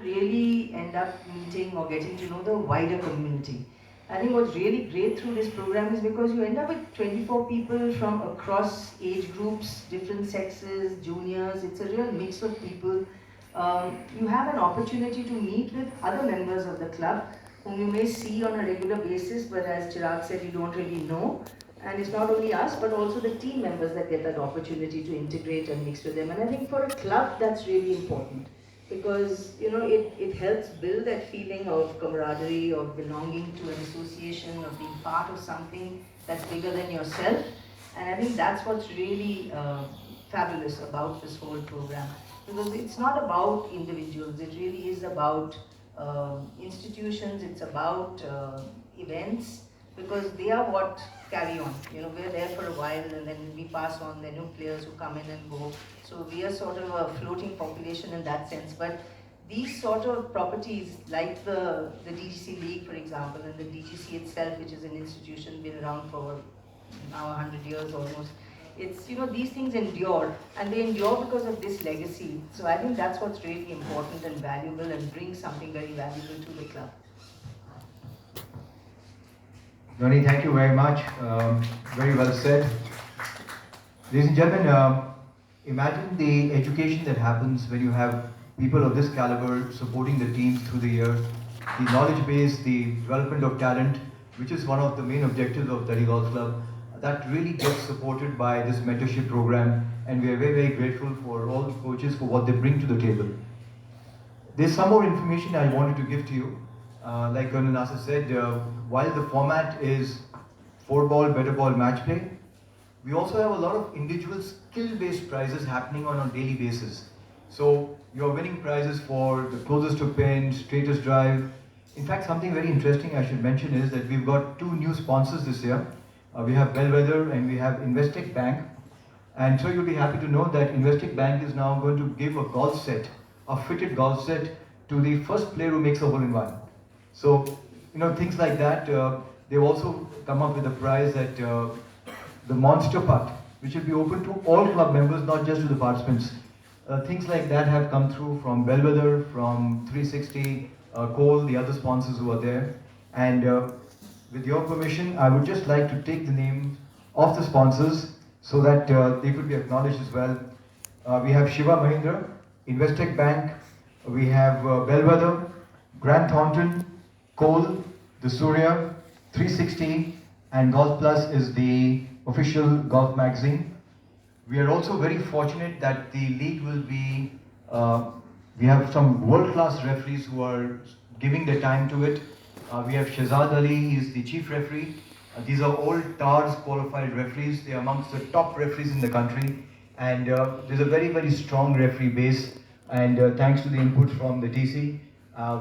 really end up meeting or getting to know the wider community. I think what's really great through this program is because you end up with 24 people from across age groups, different sexes, juniors. It's a real mix of people. You have an opportunity to meet with other members of the club whom you may see on a regular basis, but as Chirag said, you don't really know. And it's not only us, but also the team members that get that opportunity to integrate and mix with them. And I think for a club, that's really important because it helps build that feeling of camaraderie, of belonging to an association, of being part of something that's bigger than yourself. And I think that's what's really fabulous about this whole program, because it's not about individuals, it really is about institutions, it's about events, because they are what carry on. We're there for a while and then we pass on, there are new players who come in and go. So we are sort of a floating population in that sense. But these sort of properties, like the DGC League, for example, and the DGC itself, which is an institution been around for now 100 years almost, it's, these things endure, and they endure because of this legacy. So I think that's what's really important and valuable and brings something very valuable to the club. Dhoni, thank you very much. Very well said. Ladies and gentlemen, imagine the education that happens when you have people of this caliber supporting the teams through the year. The knowledge base, the development of talent, which is one of the main objectives of Delhi Golf Club, that really gets supported by this mentorship program, and we are very, very grateful for all the coaches for what they bring to the table. There's some more information I wanted to give to you. Like Colonel Nasser said, while the format is 4-ball, better ball match play, we also have a lot of individual skill-based prizes happening on a daily basis. So you're winning prizes for the closest to pin, straightest drive. In fact, something very interesting I should mention is that we've got 2 new sponsors this year. We have Bellwether and we have Investec Bank. And so you'll be happy to know that Investec Bank is now going to give a golf set, a fitted golf set, to the first player who makes a hole-in-one. So, things like that. They've also come up with a prize that the Monster Putt, which will be open to all club members, not just to the participants. Things like that have come through from Bellwether, from 360, Cole, the other sponsors who are there. And with your permission, I would just like to take the name of the sponsors so that they could be acknowledged as well. We have Shiva Mahindra, Investec Bank, we have Bellwether, Grant Thornton, Cole, the Surya, 360, and Golf Plus is the official golf magazine. We are also very fortunate that the league will be, we have some world-class referees who are giving their time to it. We have Shahzad Ali, he is the chief referee. These are all TARS qualified referees. They are amongst the top referees in the country. And there's a very, very strong referee base. And thanks to the input from the TC,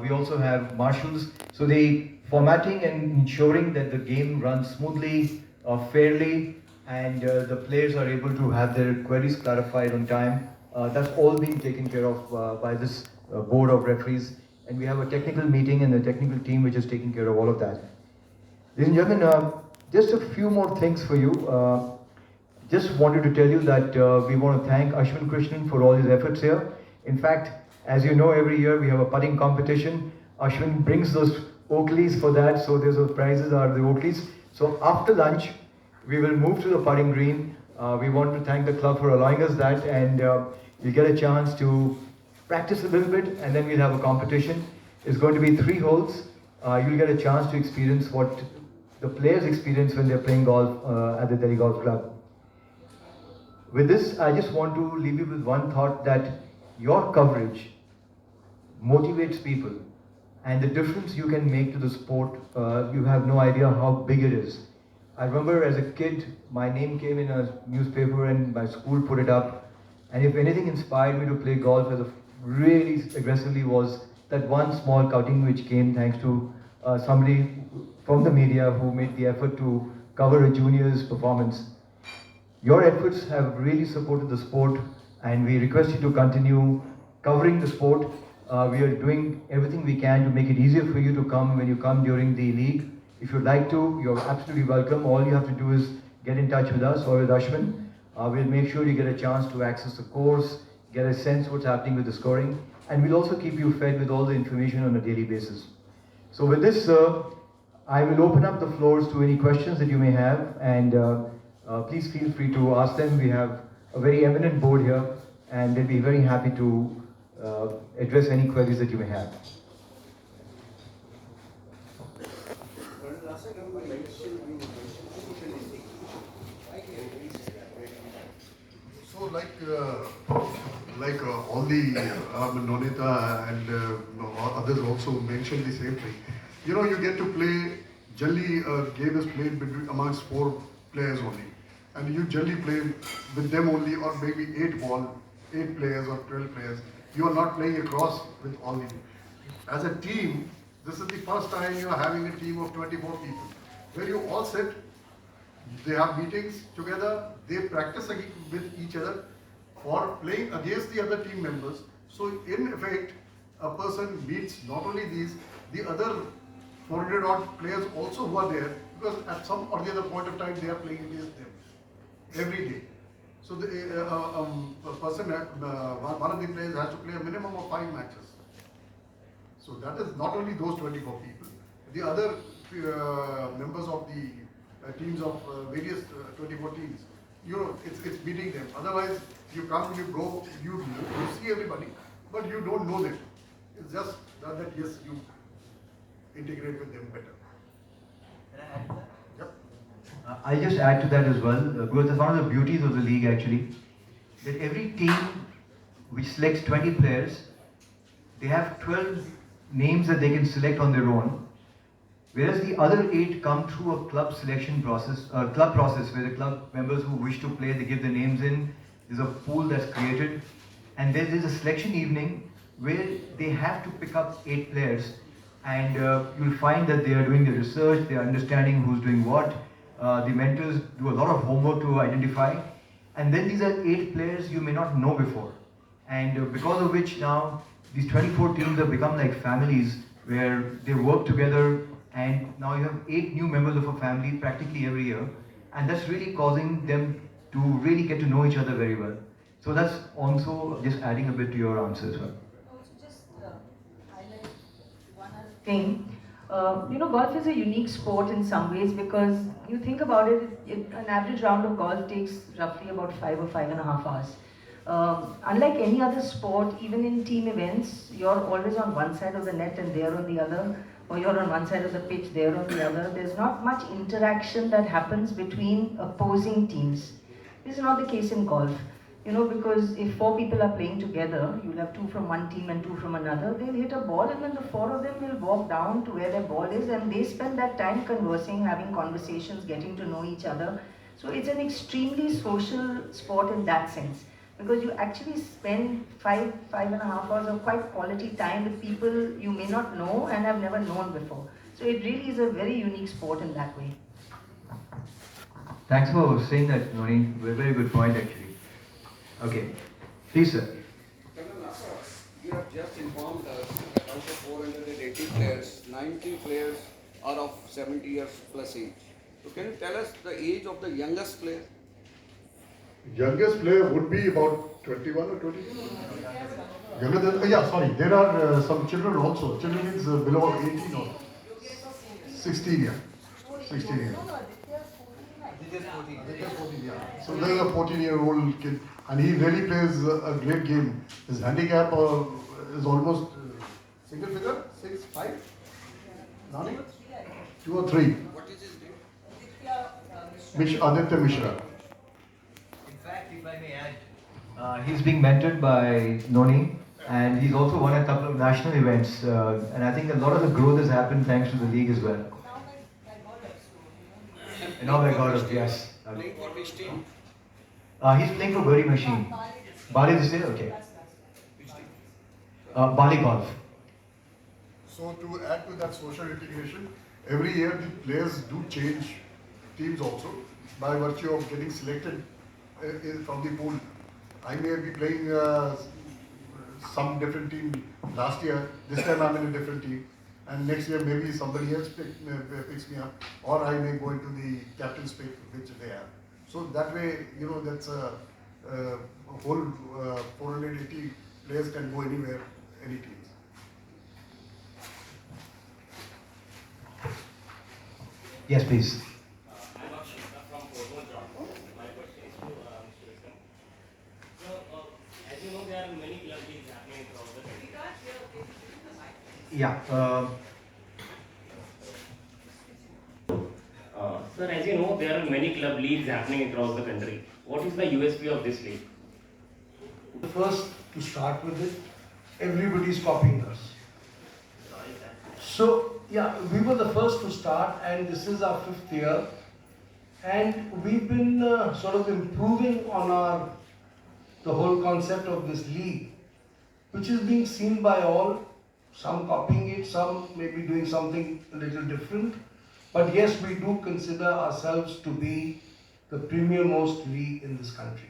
we also have marshals. So the formatting and ensuring that the game runs smoothly, fairly, and the players are able to have their queries clarified on time. That's all being taken care of by this board of referees. And we have a technical meeting and a technical team which is taking care of all of that. Ladies and gentlemen, just a few more things for you. Just wanted to tell you that we want to thank Ashwin Krishnan for all his efforts here. In fact, as you know, every year we have a putting competition. Ashwin brings those Oakleys for that, so those prizes are the Oakleys. So after lunch, we will move to the putting green. We want to thank the club for allowing us that, and you'll get a chance to practice a little bit, and then we'll have a competition. It's going to be 3 holes. You'll get a chance to experience what the players experience when they're playing golf at the Delhi Golf Club. With this, I just want to leave you with one thought, that your coverage motivates people, and the difference you can make to the sport, you have no idea how big it is. I remember as a kid, my name came in a newspaper and my school put it up, and if anything inspired me to play golf as a really aggressively was that one small cutting which came thanks to somebody from the media who made the effort to cover a junior's performance. Your efforts have really supported the sport, and we request you to continue covering the sport. We are doing everything we can to make it easier for you to come when you come during the league. If you'd like to, you're absolutely welcome. All you have to do is get in touch with us or with Ashwin. We'll make sure you get a chance to access the course, get a sense what's happening with the scoring. and we'll also keep you fed with all the information on a daily basis. So with this, I will open up the floors to any questions that you may have, and please feel free to ask them. We have a very eminent board here, and they'll be very happy to address any queries that you may have. So like all the Nonita and others also mentioned the same thing. You know, you get to play, generally a game is played between amongst 4 players only. And you generally play with them only, or maybe 8 players or 12 players. You are not playing across with all the. As a team, this is the first time you are having a team of 24 people, where you all sit, they have meetings together, they practice with each other for playing against the other team members. So in effect, a person meets not only the other 400 odd players also who are there, because at some or the other point of time they are playing against them every day. So the, a person, one of the players has to play a minimum of 5 matches. So that is not only those 24 people, the other members of the teams of various 24 teams. You know, it's beating them. Otherwise, you come, you go, you see everybody, but you don't know them. It's just that yes, you integrate with them better. Can I add to that? Yep. I'll just add to that as well, because it's one of the beauties of the league actually, that every team which selects 20 players, they have 12 names that they can select on their own, whereas the other 8 come through a club selection process, where the club members who wish to play, they give their names in, there's a pool that's created, and there is a selection evening where they have to pick up 8 players, and you'll find that they are doing the research, they are understanding who's doing what, the mentors do a lot of homework to identify, and then these are 8 players you may not know before, and because of which now these 24 teams have become like families where they work together, and now you have 8 new members of a family practically every year, and that's really causing them to really get to know each other very well. So that's also just adding a bit to your answer as well. Also, just highlight one other thing. Golf is a unique sport in some ways because you think about it, an average round of golf takes roughly about 5 or 5.5 hours. Unlike any other sport, even in team events, you're always on one side of the net and they're on the other, or you're on one side of the pitch, they're on the other. There's not much interaction that happens between opposing teams. This is not the case in golf. Because if 4 people are playing together, you'll have 2 from one team and 2 from another, they'll hit a ball and then the 4 of them will walk down to where their ball is and they spend that time conversing, having conversations, getting to know each other. So it's an extremely social sport in that sense, because you actually spend 5.5 hours of quite quality time with people you may not know and have never known before. So it really is a very unique sport in that way. Thanks for saying that, Noni. Very good point actually. Okay, please sir. You have just informed us that out of 480 players, 90 players are of 70 years plus age. So can you tell us the age of the youngest player? Youngest player would be about 21 or 22. Younger than, yeah, sorry. There are some children also. Children is below 18 or 16, yeah. 16 years. Yeah. So there is a 14-year-old kid, and he really plays a great game. His handicap is almost single figure, 6, 5. Nani? 2 or 3. What is his name? Aditya Mishra. In fact, if I may add, he's being mentored by Noni, and he's also won a couple of national events, and I think a lot of the growth has happened thanks to the league as well. And now by God of yes. Playing for which team? He's playing for Birdie Machine. Bali this year? Okay. Bali Golf. So to add to that social integration, every year the players do change teams also by virtue of getting selected from the pool. I may be playing some different team last year, this time I'm in a different team, and next year maybe somebody else picks me up, or I may go into the captain's pick which they have. So that way, that's a whole 480 players can go anywhere any teams. Yes, please. I'm Akshay from Hormone Drop. My question is to Mr. Vikram. So, as you know, there are many club leagues happening across the country. Yeah. Sir, as you know, there are many club leagues happening across the country. What is the USP of this league? The first to start with it, everybody's copying us. So, yeah, we were the first to start, and this is our 5th year. And we've been sort of improving on the whole concept of this league, which is being seen by all, some copying it, some maybe doing something a little different. But yes, we do consider ourselves to be the premier-most league in this country.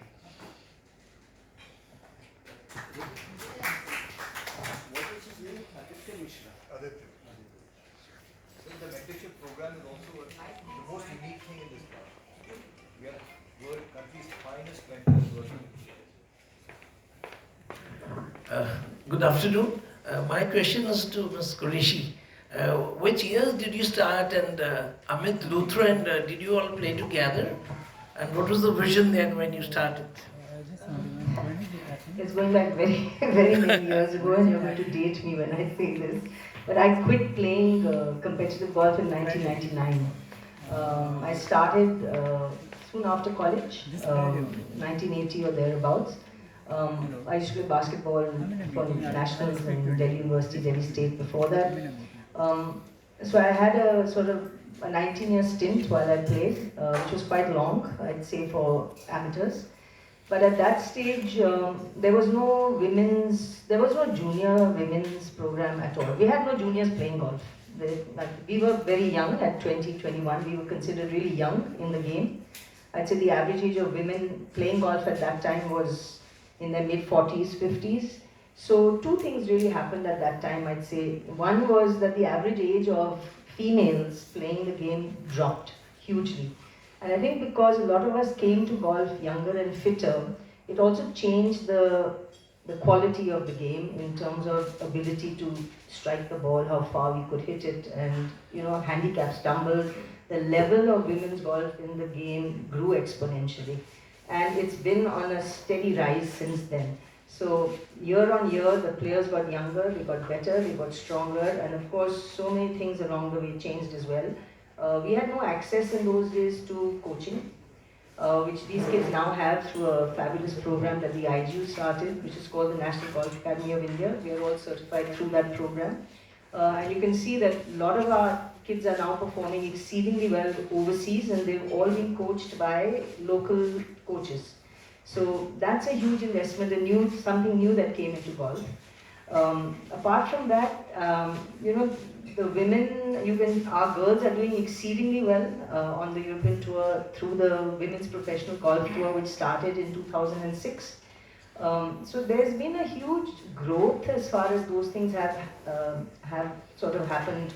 What is his name? Aditya Mishra. Aditya. The mentorship program is also the most unique thing in this club. We are world country's finest mentors working. Good afternoon. My question is to Ms. Qureshi. Which years did you start, and Amit, Luther, and did you all play together? And what was the vision then when you started? It's going back very, very many years ago, and you're going to date me when I say this. But I quit playing competitive golf in 1999. I started soon after college, 1980 or thereabouts. I used to play basketball for nationals in Delhi University, Delhi State before that. So I had a sort of a 19-year stint while I played, which was quite long, I'd say, for amateurs. But at that stage, there was no junior women's program at all. We had no juniors playing golf. We were very young, at 20, 21, we were considered really young in the game. I'd say the average age of women playing golf at that time was in their mid-40s, 50s. So two things really happened at that time, I'd say. One was that the average age of females playing the game dropped hugely. And I think because a lot of us came to golf younger and fitter, it also changed the quality of the game in terms of ability to strike the ball, how far we could hit it, and handicaps tumbled. The level of women's golf in the game grew exponentially. And it's been on a steady rise since then. So year on year, the players got younger, they got better, they got stronger, and of course, so many things along the way changed as well. We had no access in those days to coaching, which these kids now have through a fabulous program that the IGU started, which is called the National Golf Academy of India. We are all certified through that program. And you can see that a lot of our kids are now performing exceedingly well overseas, and they've all been coached by local coaches. So that's a huge investment, something new that came into golf. Apart from that, the women, our girls are doing exceedingly well on the European tour through the Women's Professional Golf Tour, which started in 2006. So there's been a huge growth as far as those things have sort of happened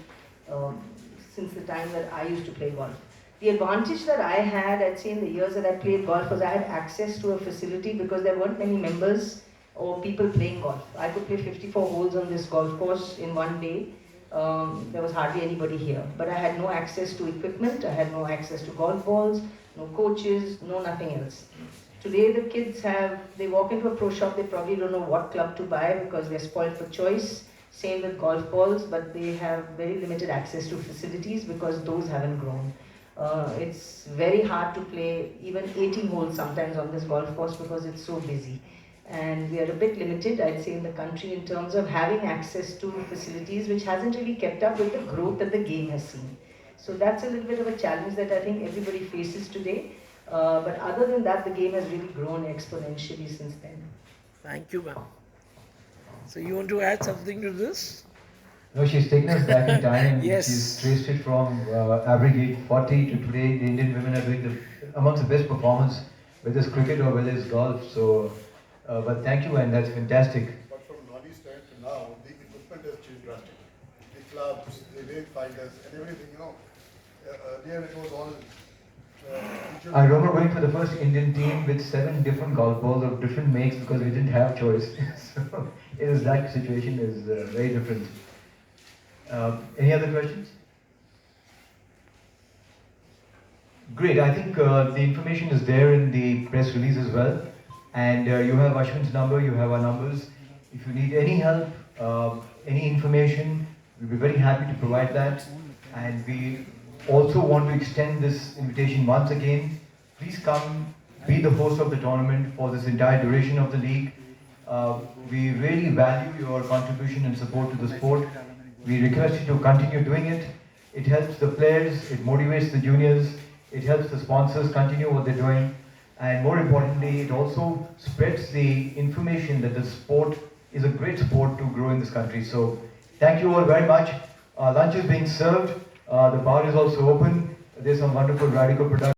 since the time that I used to play golf. The advantage that I had, I'd say, in the years that I played golf was I had access to a facility because there weren't many members or people playing golf. I could play 54 holes on this golf course in one day. There was hardly anybody here. But I had no access to equipment, I had no access to golf balls, no coaches, no nothing else. Today the kids they walk into a pro shop, they probably don't know what club to buy because they're spoiled for choice. Same with golf balls, but they have very limited access to facilities because those haven't grown. It's very hard to play even 18 holes sometimes on this golf course because it's so busy. And we are a bit limited, I'd say, in the country in terms of having access to facilities, which hasn't really kept up with the growth that the game has seen. So that's a little bit of a challenge that I think everybody faces today. But other than that, the game has really grown exponentially since then. Thank you, ma'am. So you want to add something to this? No, she's taken us back in time and Yes. she's traced it from average age 40 to today. The Indian women are doing amongst the best performance, whether it's cricket or whether it's golf. So, but thank you, and that's fantastic. But from Nadi's time to now, the equipment has changed drastically. The clubs, the wayfinders, and everything, earlier it was all. I remember going for the first Indian team with 7 different golf balls of different makes because we didn't have choice. So in his luck situation is very different. Any other questions? Great. I think the information is there in the press release as well. And you have Ashwin's number, you have our numbers. If you need any help, any information, we'll be very happy to provide that. And we also want to extend this invitation once again. Please come, be the host of the tournament for this entire duration of the league. We really value your contribution and support to the sport. We request you to continue doing it. It helps the players, it motivates the juniors, it helps the sponsors continue what they're doing. And more importantly, it also spreads the information that the sport is a great sport to grow in this country. So thank you all very much. Lunch is being served. The bar is also open. There's some wonderful radical production.